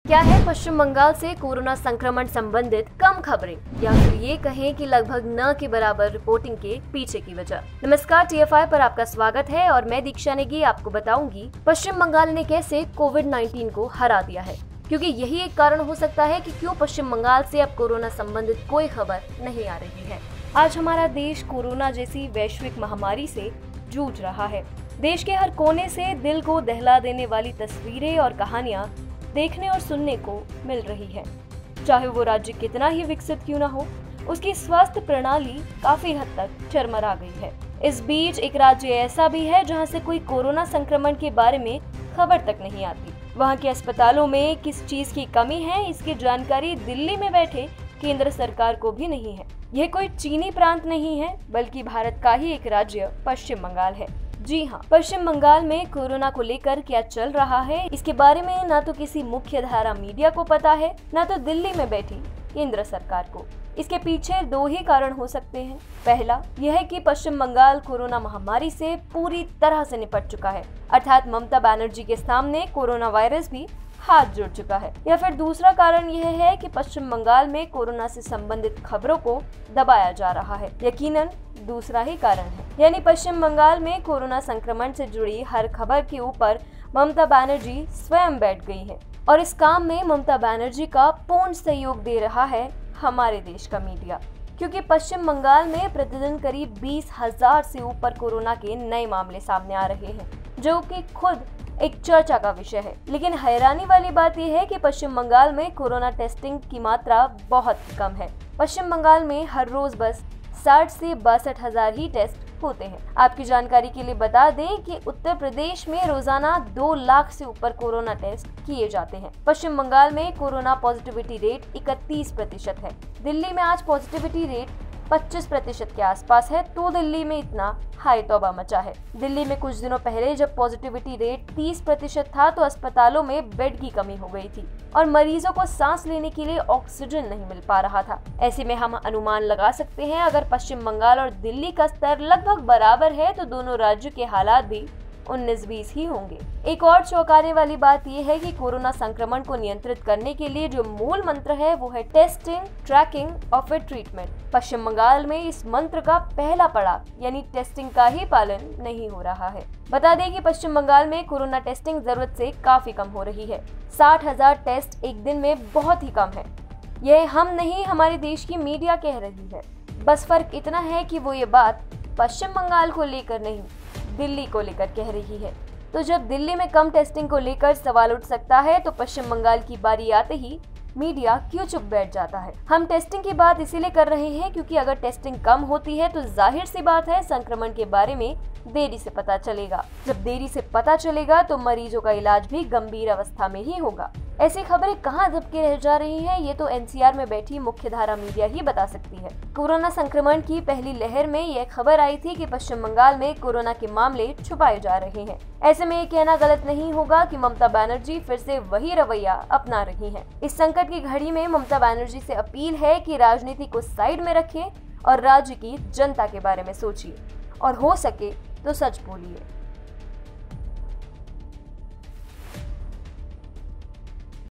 क्या है पश्चिम बंगाल से कोरोना संक्रमण संबंधित कम खबरें या फिर ये कहें कि लगभग न के बराबर रिपोर्टिंग के पीछे की वजह। नमस्कार, TFI पर आपका स्वागत है और मैं दीक्षा नेगी आपको बताऊंगी पश्चिम बंगाल ने कैसे कोविड-19 को हरा दिया है, क्योंकि यही एक कारण हो सकता है कि क्यों पश्चिम बंगाल से अब कोरोना संबंधित कोई खबर नहीं आ रही है। आज हमारा देश कोरोना जैसी वैश्विक महामारी से जूझ रहा है। देश के हर कोने से दिल को दहला देने वाली तस्वीरें और कहानियां देखने और सुनने को मिल रही है। चाहे वो राज्य कितना ही विकसित क्यों ना हो, उसकी स्वास्थ्य प्रणाली काफी हद तक चरमरा गई है। इस बीच एक राज्य ऐसा भी है जहां से कोई कोरोना संक्रमण के बारे में खबर तक नहीं आती। वहां के अस्पतालों में किस चीज की कमी है, इसकी जानकारी दिल्ली में बैठे केंद्र सरकार को भी नहीं है। यह कोई चीनी प्रांत नहीं है, बल्कि भारत का ही एक राज्य पश्चिम बंगाल है। जी हाँ, पश्चिम बंगाल में कोरोना को लेकर क्या चल रहा है, इसके बारे में ना तो किसी मुख्य धारा मीडिया को पता है, ना तो दिल्ली में बैठी केंद्र सरकार को। इसके पीछे दो ही कारण हो सकते हैं। पहला यह है कि पश्चिम बंगाल कोरोना महामारी से पूरी तरह से निपट चुका है, अर्थात ममता बनर्जी के सामने कोरोना वायरस भी हाथ जुड़ चुका है। या फिर दूसरा कारण यह है कि पश्चिम बंगाल में कोरोना से संबंधित खबरों को दबाया जा रहा है। यकीनन दूसरा ही कारण है, यानी पश्चिम बंगाल में कोरोना संक्रमण से जुड़ी हर खबर के ऊपर ममता बनर्जी स्वयं बैठ गई है और इस काम में ममता बनर्जी का पूर्ण सहयोग दे रहा है हमारे देश का मीडिया, क्योंकि पश्चिम बंगाल में प्रतिदिन करीब 20,000 से ऊपर कोरोना के नए मामले सामने आ रहे हैं, जो कि खुद एक चर्चा का विषय है। लेकिन हैरानी वाली बात यह है कि पश्चिम बंगाल में कोरोना टेस्टिंग की मात्रा बहुत कम है। पश्चिम बंगाल में हर रोज बस 60 से 62,000 ही टेस्ट होते हैं। आपकी जानकारी के लिए बता दें कि उत्तर प्रदेश में रोजाना 2 लाख से ऊपर कोरोना टेस्ट किए जाते हैं। पश्चिम बंगाल में कोरोना पॉजिटिविटी रेट 31% है। दिल्ली में आज पॉजिटिविटी रेट 25% के आसपास है, तो दिल्ली में इतना हाई तौबा मचा है। दिल्ली में कुछ दिनों पहले जब पॉजिटिविटी रेट 30% था तो अस्पतालों में बेड की कमी हो गई थी और मरीजों को सांस लेने के लिए ऑक्सीजन नहीं मिल पा रहा था। ऐसे में हम अनुमान लगा सकते हैं, अगर पश्चिम बंगाल और दिल्ली का स्तर लगभग बराबर है तो दोनों राज्यों के हालात भी 19-20 ही होंगे। एक और चौंकाने वाली बात यह है कि कोरोना संक्रमण को नियंत्रित करने के लिए जो मूल मंत्र है वो है टेस्टिंग, ट्रैकिंग और फिर ट्रीटमेंट। पश्चिम बंगाल में इस मंत्र का पहला पड़ाव यानी टेस्टिंग का ही पालन नहीं हो रहा है। बता दें कि पश्चिम बंगाल में कोरोना टेस्टिंग जरूरत से काफी कम हो रही है। 60,000 टेस्ट एक दिन में बहुत ही कम है। यह हम नहीं, हमारे देश की मीडिया कह रही है। बस फर्क इतना है कि वो ये बात पश्चिम बंगाल को लेकर नहीं, दिल्ली को लेकर कह रही है। तो जब दिल्ली में कम टेस्टिंग को लेकर सवाल उठ सकता है तो पश्चिम बंगाल की बारी आते ही मीडिया क्यों चुप बैठ जाता है। हम टेस्टिंग की बात इसीलिए कर रहे हैं क्योंकि अगर टेस्टिंग कम होती है तो जाहिर सी बात है संक्रमण के बारे में देरी से पता चलेगा। जब देरी से पता चलेगा तो मरीजों का इलाज भी गंभीर अवस्था में ही होगा। ऐसी खबरें कहां दबके रह जा रही हैं, ये तो NCR में बैठी मुख्य धारा मीडिया ही बता सकती है। कोरोना संक्रमण की पहली लहर में यह खबर आई थी कि पश्चिम बंगाल में कोरोना के मामले छुपाए जा रहे हैं। ऐसे में ये कहना गलत नहीं होगा कि ममता बनर्जी फिर से वही रवैया अपना रही हैं। इस संकट की घड़ी में ममता बनर्जी से अपील है कि राजनीति को साइड में रखें और राज्य की जनता के बारे में सोचिए और हो सके तो सच बोलिए।